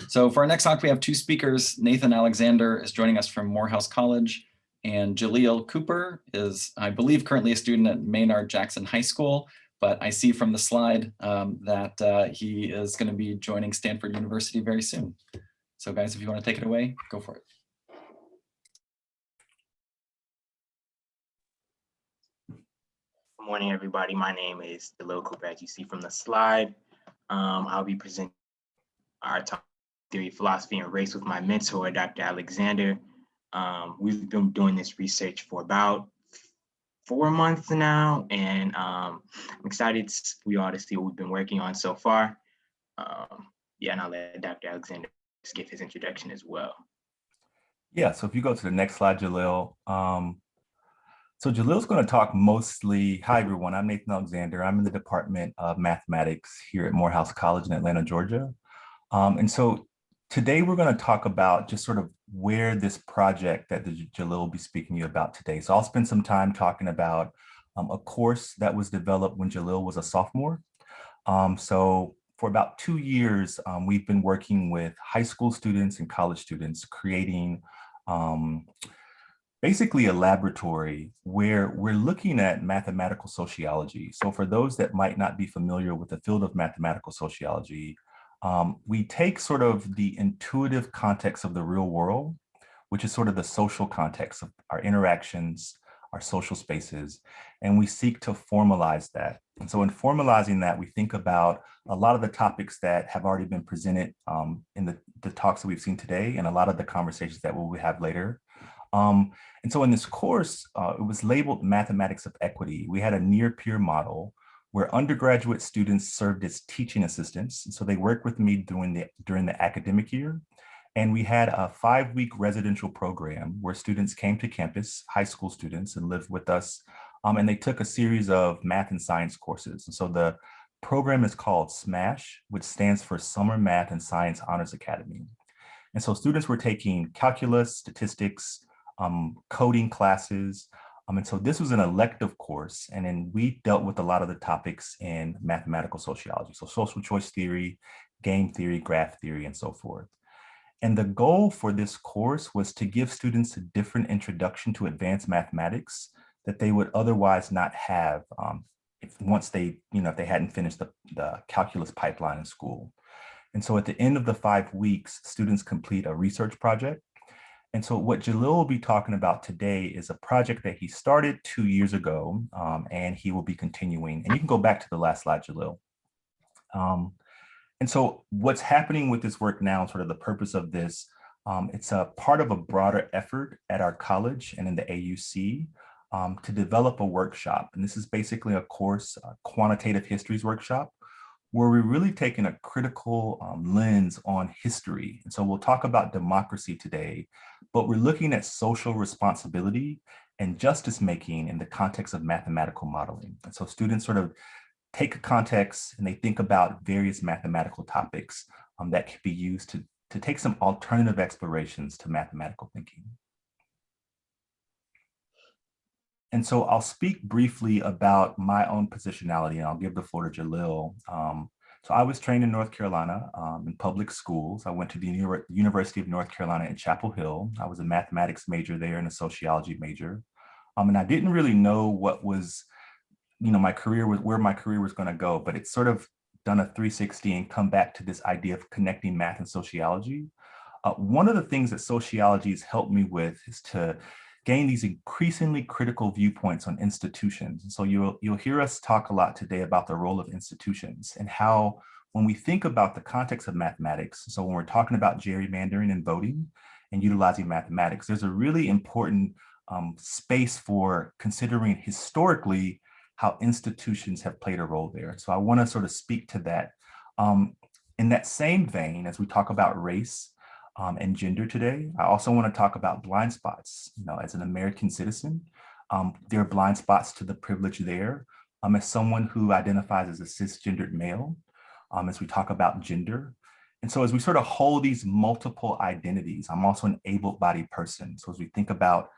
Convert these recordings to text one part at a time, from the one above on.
So for our next talk, we have two speakers. Nathan Alexander is joining us from Morehouse College, and Jalil Cooper is, I believe, currently a student at Maynard Jackson High School, but I see from the slide that he is going to be joining Stanford University very soon. So guys, if you want to take it away, go for it. Good morning, everybody. My name is Jalil Cooper, as you see from the slide. I'll be presenting our talk theory, philosophy, and race with my mentor, Dr. Alexander. We've been doing this research for about 4 months now, and I'm excited for you all to see what we've been working on so far. And I'll let Dr. Alexander just give his introduction as well. Yeah, so if you go to the next slide, Jalil. So Jalil's going to talk mostly, hi everyone, I'm Nathan Alexander. I'm in the Department of Mathematics here at Morehouse College in Atlanta, Georgia. And so today we're going to talk about just sort of where this project that Jalil will be speaking to you about today. So I'll spend some time talking about a course that was developed when Jalil was a sophomore. So for about 2 years, we've been working with high school students and college students creating basically a laboratory where we're looking at mathematical sociology. So for those that might not be familiar with the field of mathematical sociology, we take sort of the intuitive context of the real world, which is sort of the social context of our interactions, our social spaces, and we seek to formalize that. And so in formalizing that, we think about a lot of the topics that have already been presented in the talks that we've seen today, and a lot of the conversations that we'll have later. And so in this course, it was labeled Mathematics of Equity. We had a near-peer model where undergraduate students served as teaching assistants. And so they worked with me during the academic year. And we had a 5-week residential program where students came to campus, high school students, and lived with us. And they took a series of math and science courses. And so the program is called SMASH, which stands for Summer Math and Science Honors Academy. And so students were taking calculus, statistics, coding classes. And so this was an elective course. And then we dealt with a lot of the topics in mathematical sociology. So social choice theory, game theory, graph theory, and so forth. And the goal for this course was to give students a different introduction to advanced mathematics that they would otherwise not have once they, if they hadn't finished the calculus pipeline in school. And so at the end of the 5 weeks, students complete a research project. And so what Jalil will be talking about today is a project that he started 2 years ago, and he will be continuing. And you can go back to the last slide, Jalil. And so what's happening with this work now, sort of the purpose of this, it's a part of a broader effort at our college and in the AUC to develop a workshop. And this is basically a course, a quantitative histories workshop, where we're really taking a critical lens on history. And so we'll talk about democracy today, but we're looking at social responsibility and justice making in the context of mathematical modeling. And so students sort of take a context and they think about various mathematical topics that can be used to take some alternative explorations to mathematical thinking. And so I'll speak briefly about my own positionality, and I'll give the floor to Jalil. So I was trained in North Carolina in public schools. I went to the University of North Carolina in Chapel Hill. I was a mathematics major there and a sociology major. And I didn't really know what was, my career was, where my career was going to go, but it's sort of done a 360 and come back to this idea of connecting math and sociology. One of the things that sociology has helped me with is to gain these increasingly critical viewpoints on institutions. And so you'll hear us talk a lot today about the role of institutions and how when we think about the context of mathematics, so when we're talking about gerrymandering and voting and utilizing mathematics, there's a really important space for considering historically how institutions have played a role there. So I want to sort of speak to that. In that same vein, as we talk about race, and gender today, I also want to talk about blind spots. As an American citizen, there are blind spots to the privilege there. As someone who identifies as a cisgendered male, as we talk about gender. And so as we sort of hold these multiple identities, I'm also an able-bodied person. So as we think about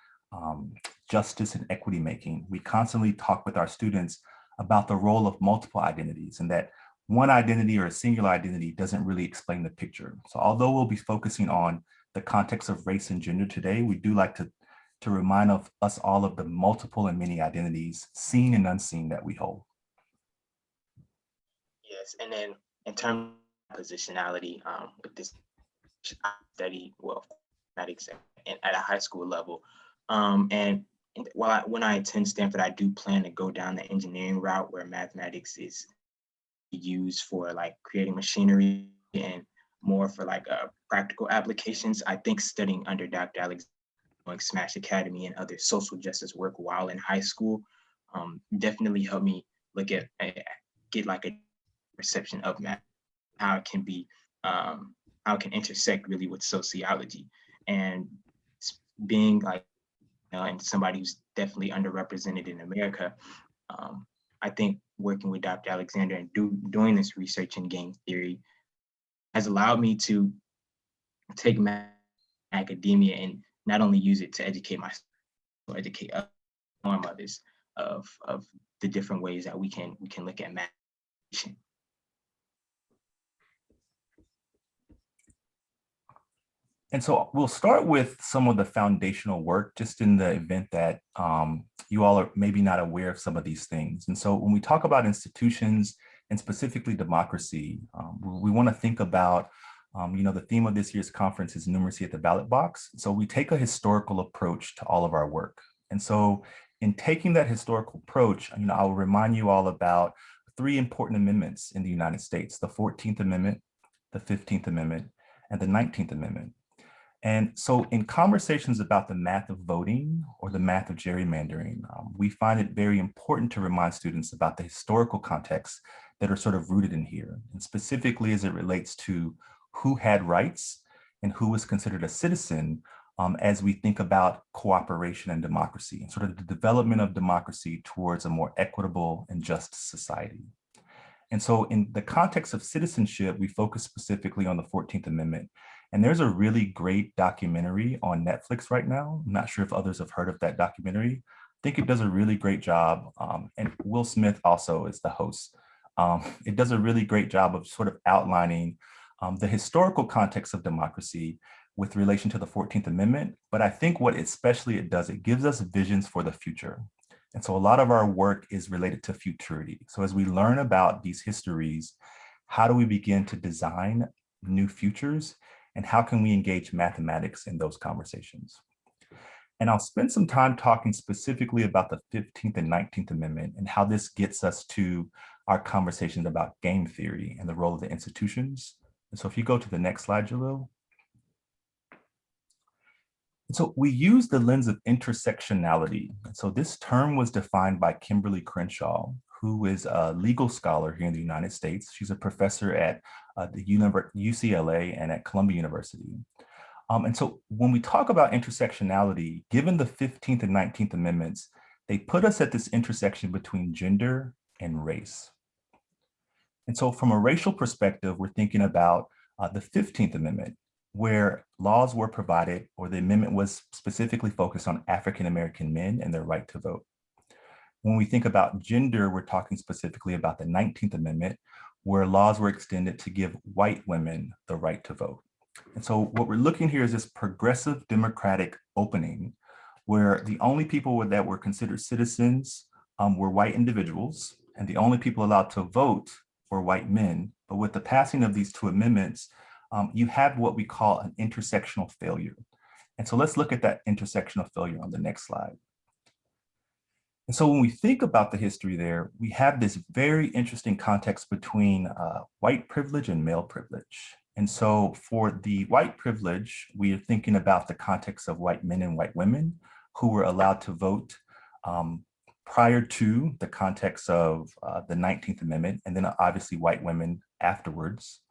justice and equity making, we constantly talk with our students about the role of multiple identities and that one identity or a singular identity doesn't really explain the picture. So although we'll be focusing on the context of race and gender today, we do like to remind of us all of the multiple and many identities, seen and unseen, that we hold. Yes, and then in terms of positionality, with this I study, well, mathematics at a high school level. And when I attend Stanford, I do plan to go down the engineering route where mathematics is used for like creating machinery and more for like practical applications. I think studying under Dr. Alex, like Smash Academy and other social justice work while in high school definitely helped me look at, get like a perception of math, how it can be, how it can intersect really with sociology. And being like, and somebody who's definitely underrepresented in America, I think working with Dr. Alexander and doing this research in game theory has allowed me to take math academia and not only use it to educate myself, or educate others of the different ways that we can look at math. And so we'll start with some of the foundational work, just in the event that you all are maybe not aware of some of these things. And so when we talk about institutions and specifically democracy, we want to think about, the theme of this year's conference is Numeracy at the Ballot Box. So we take a historical approach to all of our work. And so in taking that historical approach, I'll remind you all about 3 important amendments in the United States: the 14th Amendment, the 15th Amendment, and the 19th Amendment. And so in conversations about the math of voting or the math of gerrymandering, we find it very important to remind students about the historical contexts that are sort of rooted in here, and specifically as it relates to who had rights and who was considered a citizen as we think about cooperation and democracy, and sort of the development of democracy towards a more equitable and just society. And so in the context of citizenship, we focus specifically on the 14th Amendment. And there's a really great documentary on Netflix right now. I'm not sure if others have heard of that documentary. I think it does a really great job. And Will Smith also is the host. It does a really great job of sort of outlining the historical context of democracy with relation to the 14th Amendment. But I think what especially it does, it gives us visions for the future. And so a lot of our work is related to futurity. So as we learn about these histories, how do we begin to design new futures? And how can we engage mathematics in those conversations? And I'll spend some time talking specifically about the 15th and 19th Amendment and how this gets us to our conversations about game theory and the role of the institutions. And so if you go to the next slide, Jalil. So we use the lens of intersectionality. And so this term was defined by Kimberly Crenshaw, who is a legal scholar here in the United States. She's a professor at the UCLA and at Columbia University. And so when we talk about intersectionality, given the 15th and 19th Amendments, they put us at this intersection between gender and race. And so from a racial perspective, we're thinking about the 15th Amendment, where laws were provided, or the amendment was specifically focused on African-American men and their right to vote. When we think about gender, we're talking specifically about the 19th Amendment, where laws were extended to give white women the right to vote. And so what we're looking here is this progressive democratic opening, where the only people that were considered citizens were white individuals, and the only people allowed to vote were white men. But with the passing of these 2 amendments, you have what we call an intersectional failure. And so let's look at that intersectional failure on the next slide. And so when we think about the history there, we have this very interesting context between white privilege and male privilege. And so for the white privilege, we are thinking about the context of white men and white women who were allowed to vote prior to the context of the 19th Amendment, and then obviously white women afterwards.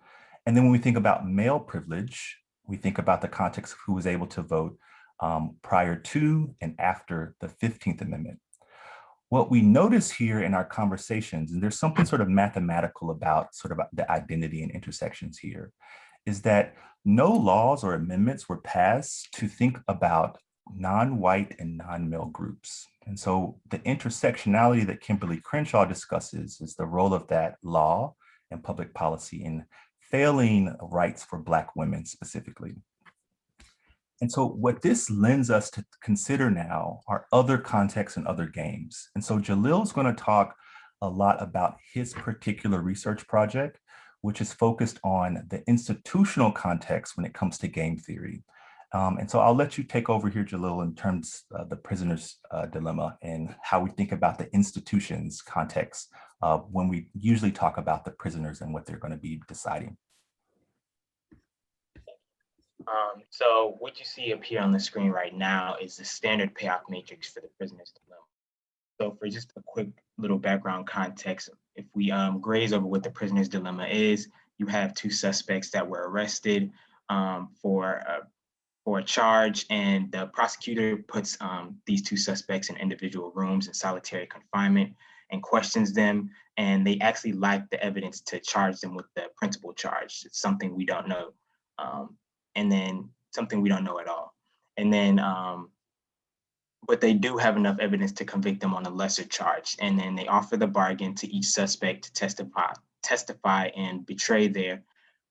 And then when we think about male privilege, we think about the context of who was able to vote prior to and after the 15th Amendment. What we notice here in our conversations, and there's something sort of mathematical about sort of the identity and intersections here, is that no laws or amendments were passed to think about non-white and non-male groups. And so the intersectionality that Kimberly Crenshaw discusses is the role of that law and public policy in failing rights for Black women specifically. And so what this lends us to consider now are other contexts and other games. And so Jalil's going to talk a lot about his particular research project, which is focused on the institutional context when it comes to game theory. And so I'll let you take over here, Jalil, in terms of the prisoner's dilemma and how we think about the institutions context when we usually talk about the prisoners and what they're going to be deciding. So what you see up here on the screen right now is the standard payoff matrix for the prisoner's dilemma. So for just a quick little background context, if we graze over what the prisoner's dilemma is, you have two suspects that were arrested for a charge, and the prosecutor puts these two suspects in individual rooms in solitary confinement and questions them, and they actually lack the evidence to charge them with the principal charge. It's something we don't know. And then something we don't know at all. And then, but they do have enough evidence to convict them on a lesser charge. And then they offer the bargain to each suspect to testify and betray their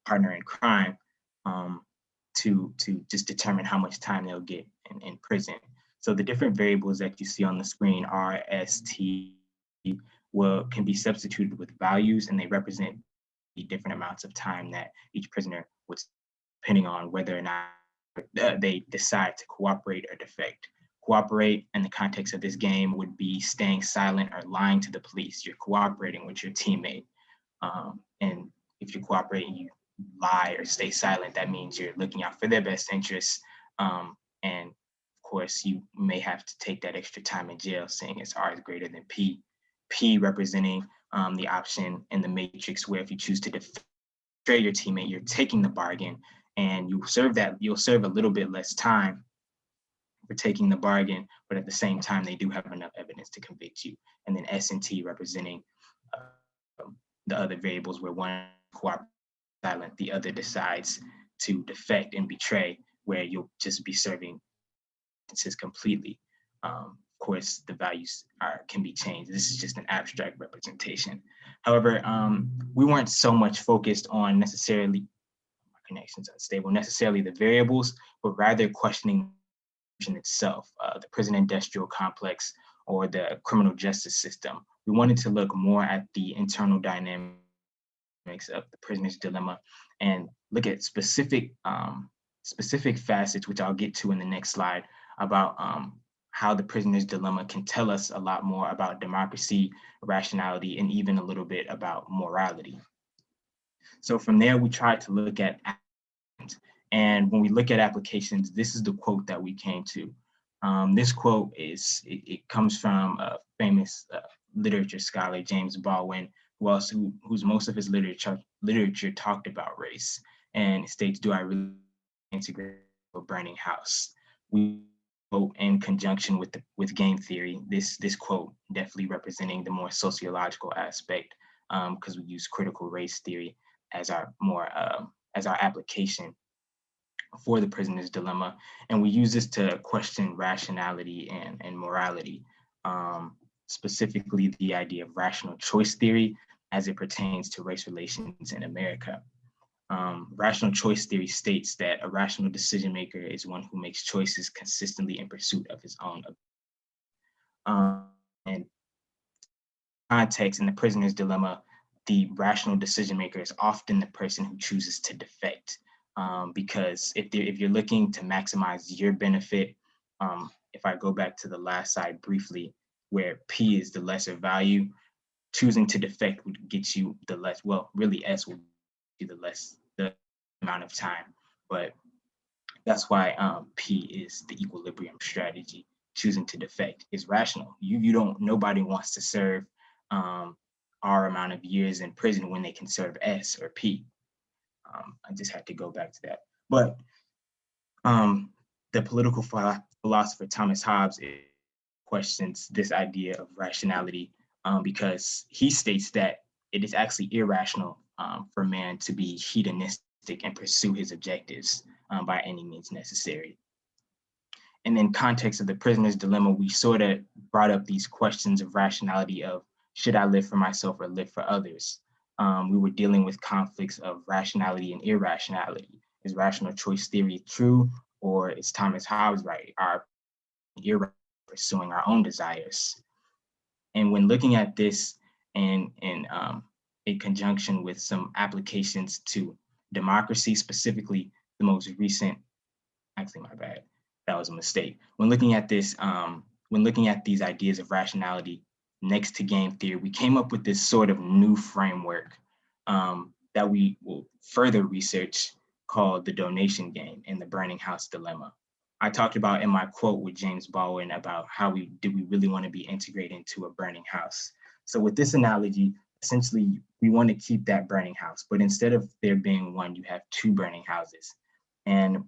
partner in crime to just determine how much time they'll get in prison. So the different variables that you see on the screen, R, S, T, can be substituted with values, and they represent the different amounts of time that each prisoner would, depending on whether or not they decide to cooperate or defect. Cooperate in the context of this game would be staying silent or lying to the police. You're cooperating with your teammate. And if you cooperate and you lie or stay silent, that means you're looking out for their best interests. And of course, you may have to take that extra time in jail, saying as R is greater than P. P representing the option in the matrix where if you choose to betray your teammate, you're taking the bargain, and you'll serve a little bit less time for taking the bargain, but at the same time, they do have enough evidence to convict you. And then S and T representing the other variables where one cooperates silent, the other decides to defect and betray, where you'll just be serving sentences completely. Of course, the values can be changed. This is just an abstract representation. However, we weren't so much focused on necessarily connections unstable, necessarily the variables, but rather questioning itself, the prison industrial complex or the criminal justice system. We wanted to look more at the internal dynamics of the prisoner's dilemma and look at specific facets, which I'll get to in the next slide, about how the prisoner's dilemma can tell us a lot more about democracy, rationality, and even a little bit about morality. So from there, we tried to look at applications. And when we look at applications, this is the quote that we came to. This quote it comes from a famous literature scholar, James Baldwin, whose most of his literature talked about race. And it states, "Do I really integrate a burning house?" We quote in conjunction with game theory, this quote definitely representing the more sociological aspect, because we use critical race theory as our application for the prisoner's dilemma. And we use this to question rationality and morality, specifically the idea of rational choice theory as it pertains to race relations in America. Rational choice theory states that a rational decision maker is one who makes choices consistently in pursuit of his own. And context in the prisoner's dilemma, the rational decision maker is often the person who chooses to defect. Because if you're looking to maximize your benefit, if I go back to the last slide briefly, where P is the lesser value, choosing to defect would get you the less, well, really S will get you the amount of time, but that's why P is the equilibrium strategy. Choosing to defect is rational. Nobody wants to serve R amount of years in prison when they can serve S or P. I just had to go back to that. But the political philosopher Thomas Hobbes questions this idea of rationality because he states that it is actually irrational for man to be hedonistic and pursue his objectives by any means necessary. And in context of the prisoner's dilemma, we sort of brought up these questions of rationality of, should I live for myself or live for others? we were dealing with conflicts of rationality and irrationality. Is rational choice theory true, or is Thomas Hobbes right? Are irrational pursuing our own desires? And when looking at this in conjunction with some applications to democracy, specifically the most recent, actually my bad, that was a mistake. When looking at this, when looking at these ideas of rationality next to game theory, we came up with this sort of new framework that we will further research called the donation game and the burning house dilemma. I talked about in my quote with James Baldwin about how we really want to be integrated into a burning house. So with this analogy, essentially we want to keep that burning house, but instead of there being one, you have two burning houses. And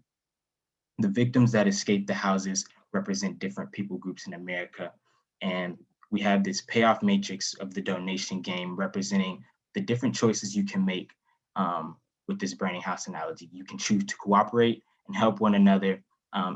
the victims that escape the houses represent different people groups in America. And we have this payoff matrix of the donation game representing the different choices you can make with this burning house analogy. You can choose to cooperate and help one another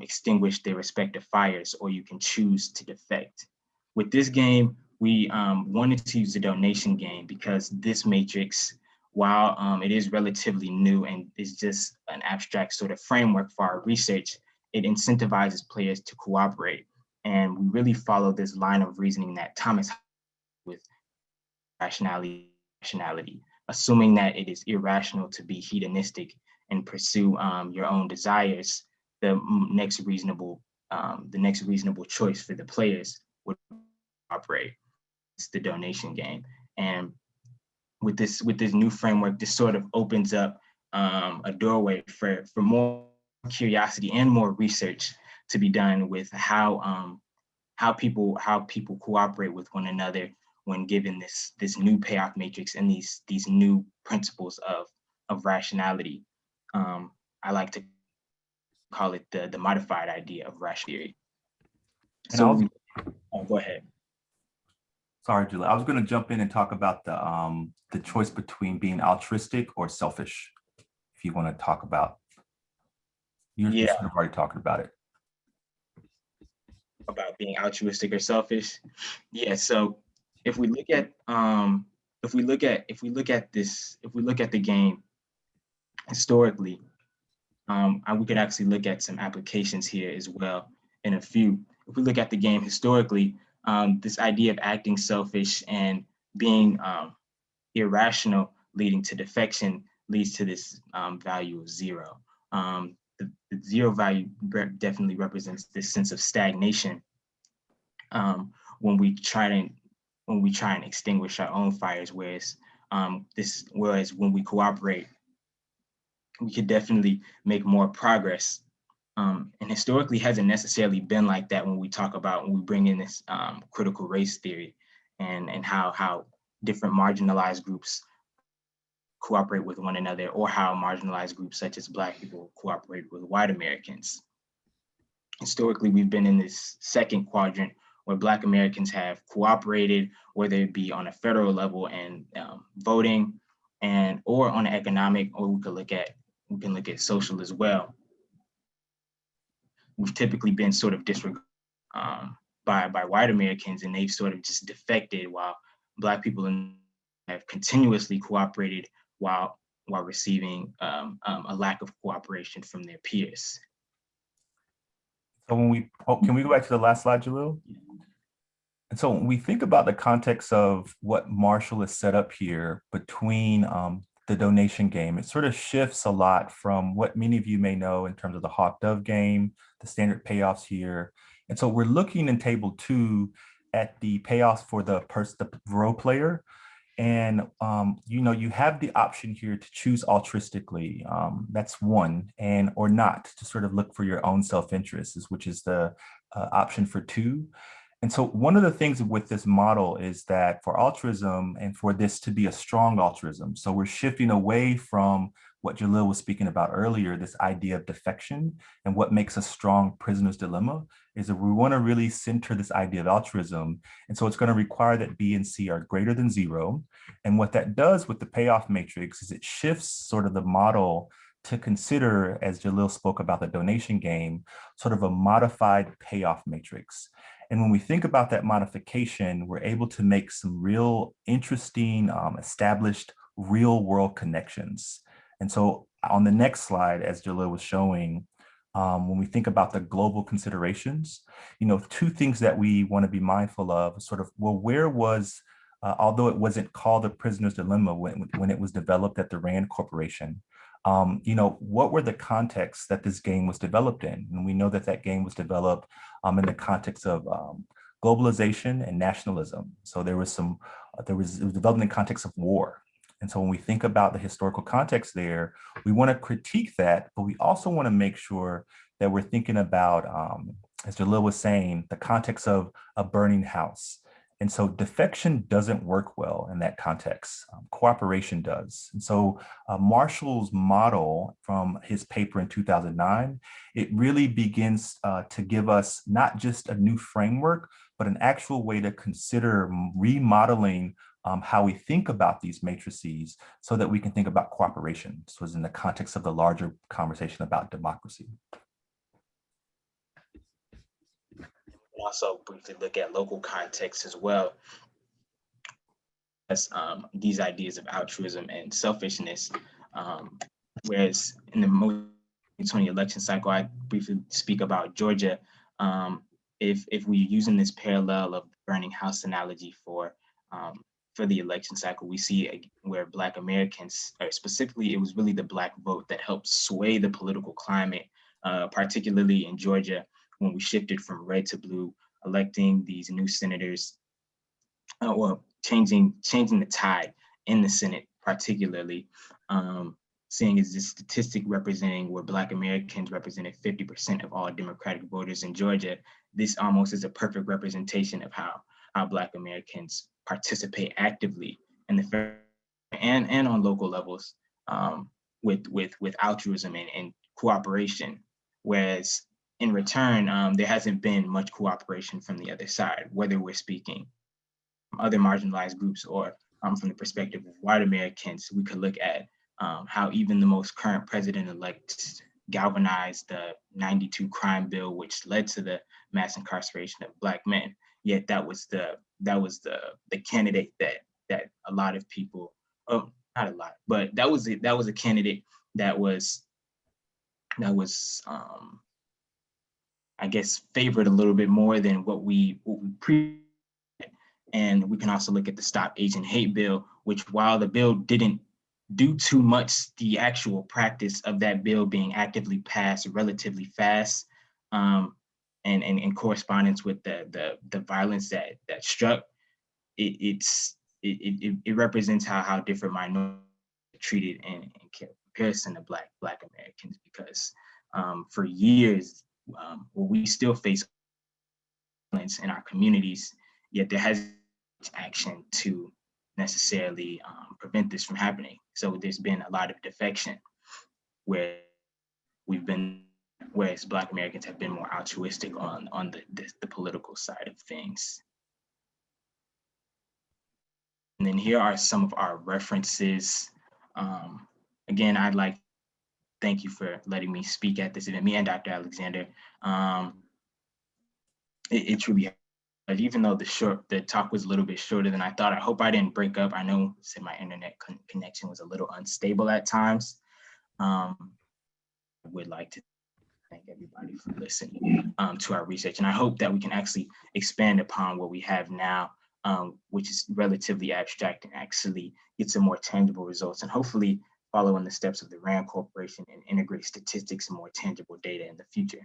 extinguish their respective fires, or you can choose to defect. With this game, we wanted to use the donation game because this matrix, while it is relatively new and is just an abstract sort of framework for our research, it incentivizes players to cooperate. And we really follow this line of reasoning that Thomas with rationality, assuming that it is irrational to be hedonistic and pursue your own desires. The next reasonable choice for the players would operate. It's the donation game. And with this new framework, this sort of opens up a doorway for more curiosity and more research to be done with how people cooperate with one another when given this new payoff matrix and these new principles of rationality. I like to call it the modified idea of rational theory. So go ahead. Sorry, Jalil. I was going to jump in and talk about the choice between being altruistic or selfish. If you want to talk about, you're sort of already talking about it. About being altruistic or selfish. Yeah. So if we look at the game historically, we could actually look at some applications here as well in a few. If we look at the game historically, this idea of acting selfish and being irrational leading to defection leads to this value of zero. The zero value definitely represents this sense of stagnation when we try and extinguish our own fires, whereas when we cooperate, we could definitely make more progress. And historically hasn't necessarily been like that when we bring in this critical race theory and how different marginalized groups cooperate with one another, or how marginalized groups such as Black people cooperate with white Americans. Historically, we've been in this second quadrant where Black Americans have cooperated, whether it be on a federal level and voting, or on an economic, or we can look at social as well. We've typically been sort of disregarded by white Americans, and they've sort of just defected, while Black people have continuously cooperated while receiving a lack of cooperation from their peers. So can we go back to the last slide, Jalil? And so when we think about the context of what Marshall has set up here between the donation game, it sort of shifts a lot from what many of you may know in terms of the hawk-dove game, the standard payoffs here. And so we're looking in table 2 at the payoffs for the role player. And you have the option here to choose altruistically. That's one, or not, to sort of look for your own self-interest, which is the option for 2. And so one of the things with this model is that for altruism, and for this to be a strong altruism, so we're shifting away from what Jalil was speaking about earlier, this idea of defection, and what makes a strong prisoner's dilemma is that we want to really center this idea of altruism. And so it's going to require that B and C are greater than 0. And what that does with the payoff matrix is it shifts sort of the model to consider, as Jalil spoke about the donation game, sort of a modified payoff matrix. And when we think about that modification, we're able to make some real interesting established real world connections. And so on the next slide, as Jalil was showing, when we think about the global considerations, two things that we want to be mindful of, sort of, well, where was, although it wasn't called the prisoner's dilemma when it was developed at the Rand Corporation, what were the contexts that this game was developed in? And we know that that game was developed in the context of globalization and nationalism. So it was developed in the context of war. And so when we think about the historical context there, we want to critique that, but we also want to make sure that we're thinking about, as Jalil was saying, the context of a burning house. And so defection doesn't work well in that context. Cooperation does. And so Marshall's model from his paper in 2009, it really begins to give us not just a new framework, but an actual way to consider remodeling how we think about these matrices so that we can think about cooperation. So it's in the context of the larger conversation about democracy. Also briefly look at local context as well as these ideas of altruism and selfishness. Whereas in the 2020 election cycle, I briefly speak about Georgia. If we're using this parallel of burning house analogy for the election cycle, we see where Black Americans, or specifically, it was really the Black vote that helped sway the political climate, particularly in Georgia, when we shifted from red to blue, electing these new senators, changing the tide in the Senate, particularly, seeing as this statistic representing where Black Americans represented 50% of all Democratic voters in Georgia. This almost is a perfect representation of how Black Americans participate actively in the and on local levels with altruism and cooperation, whereas in return, there hasn't been much cooperation from the other side, whether we're speaking from other marginalized groups or from the perspective of white Americans. We could look at how even the most current president-elect galvanized the 92 crime bill, which led to the mass incarceration of Black men. Yet that was the candidate that a lot of people, not a lot, but that was a candidate that was I guess favored a little bit more than what we pre. And we can also look at the Stop Asian Hate bill, which while the bill didn't do too much, the actual practice of that bill being actively passed relatively fast, and in correspondence with the violence that struck, it represents how different minorities are treated in comparison to Black Americans, because for years, we still face violence in our communities, yet there has been action to necessarily prevent this from happening. So there's been a lot of defection whereas Black Americans have been more altruistic on the political side of things. And then here are some of our references. Again, I'd like to thank you for letting me speak at this event, me and Dr. Alexander. It truly, even though the talk was a little bit shorter than I thought, I hope I didn't break up. I know my internet connection was a little unstable at times. I would like to thank everybody for listening to our research. And I hope that we can actually expand upon what we have now, which is relatively abstract, and actually get some more tangible results, and hopefully follow in the steps of the Rand Corporation and integrate statistics and more tangible data in the future.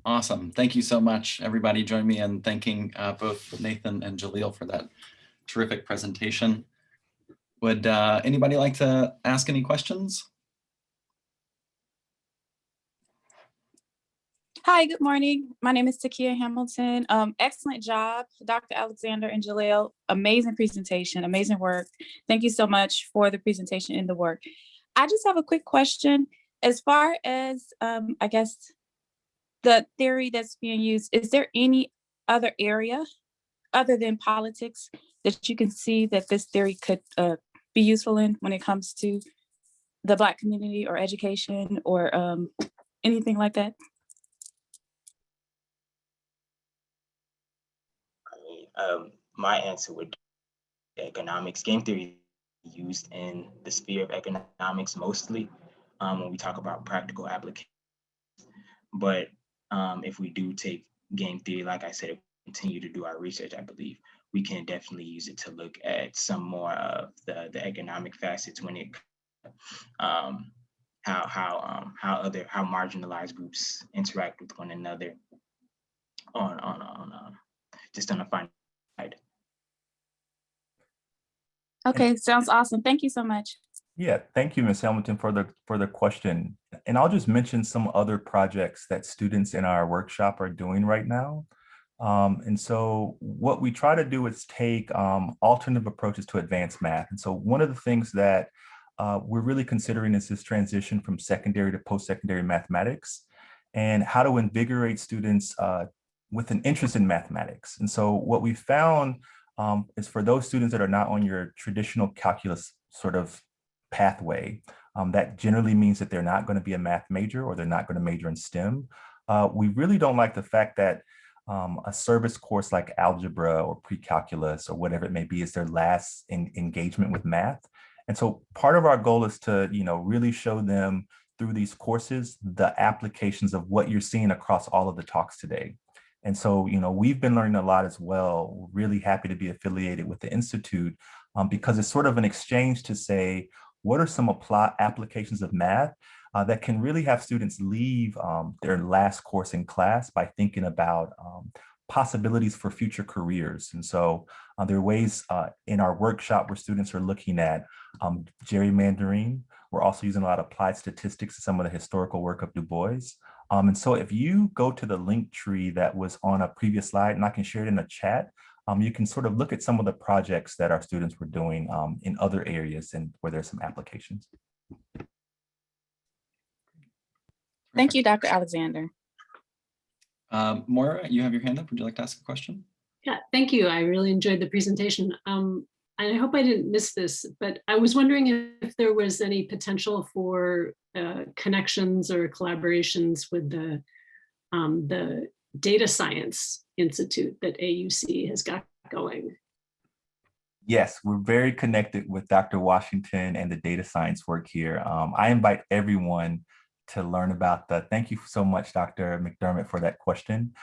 Awesome. Thank you so much. Everybody join me in thanking both Nathan and Jalil for that terrific presentation. Would anybody like to ask any questions? Hi, good morning. My name is Takia Hamilton. Excellent job, Dr. Alexander and Jalil. Amazing presentation, amazing work. Thank you so much for the presentation and the work. I just have a quick question. As far as, I guess, the theory that's being used, is there any other area other than politics that you can see that this theory could be useful in when it comes to the Black community or education or anything like that? My answer would be economics. Game theory is used in the sphere of economics mostly when we talk about practical applications. But if we do take game theory, like I said, continue to do our research, I believe we can definitely use it to look at some more of the economic facets when it how marginalized groups interact with one another on just on a fine side. Okay, sounds awesome. Thank you so much. Yeah, thank you, Ms. Hamilton, for the question. And I'll just mention some other projects that students in our workshop are doing right now. And so what we try to do is take alternative approaches to advanced math. And so one of the things that we're really considering is this transition from secondary to post-secondary mathematics and how to invigorate students with an interest in mathematics. And so what we found is for those students that are not on your traditional calculus sort of pathway, that generally means that they're not going to be a math major or they're not going to major in STEM. We really don't like the fact that a service course like algebra or pre-calculus or whatever it may be is their last engagement with math. And so part of our goal is to, really show them through these courses the applications of what you're seeing across all of the talks today. And so, we've been learning a lot as well. We're really happy to be affiliated with the Institute because it's sort of an exchange to say, what are some applications of math that can really have students leave their last course in class by thinking about possibilities for future careers. And so there are ways in our workshop where students are looking at gerrymandering. We're also using a lot of applied statistics and some of the historical work of Du Bois. And so if you go to the link tree that was on a previous slide, and I can share it in the chat, you can sort of look at some of the projects that our students were doing in other areas and where there's some applications. Thank you, Dr. Alexander. Maura, you have your hand up. Would you like to ask a question? Yeah, thank you. I really enjoyed the presentation. I hope I didn't miss this, but I was wondering if there was any potential for connections or collaborations with the Data Science Institute that AUC has got going. Yes, we're very connected with Dr. Washington and the data science work here. I invite everyone to learn about thank you so much, Dr. McDermott, for that question.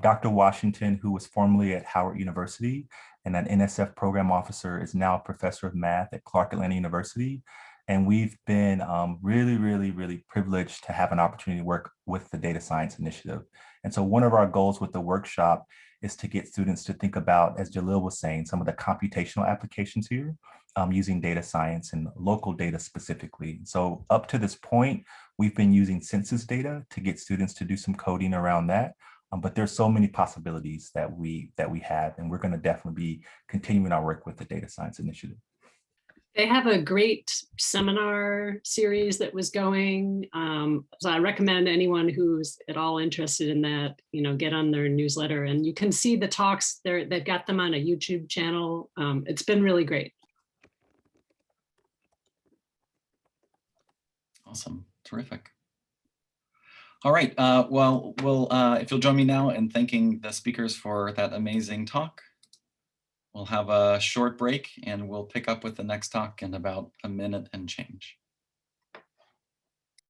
Dr. Washington, who was formerly at Howard University and an NSF program officer, is now a professor of math at Clark Atlanta University. And we've been really, really, really privileged to have an opportunity to work with the Data Science Initiative. And so one of our goals with the workshop is to get students to think about, as Jalil was saying, some of the computational applications here using data science and local data specifically. So up to this point, we've been using census data to get students to do some coding around that. But there's so many possibilities that we have, and we're going to definitely be continuing our work with the Data Science Initiative. They have a great seminar series that was going. So I recommend anyone who's at all interested in that, get on their newsletter, and you can see the talks there. They've got them on a YouTube channel. It's been really great. Awesome, terrific. All right, well, if you'll join me now in thanking the speakers for that amazing talk. We'll have a short break and we'll pick up with the next talk in about a minute and change.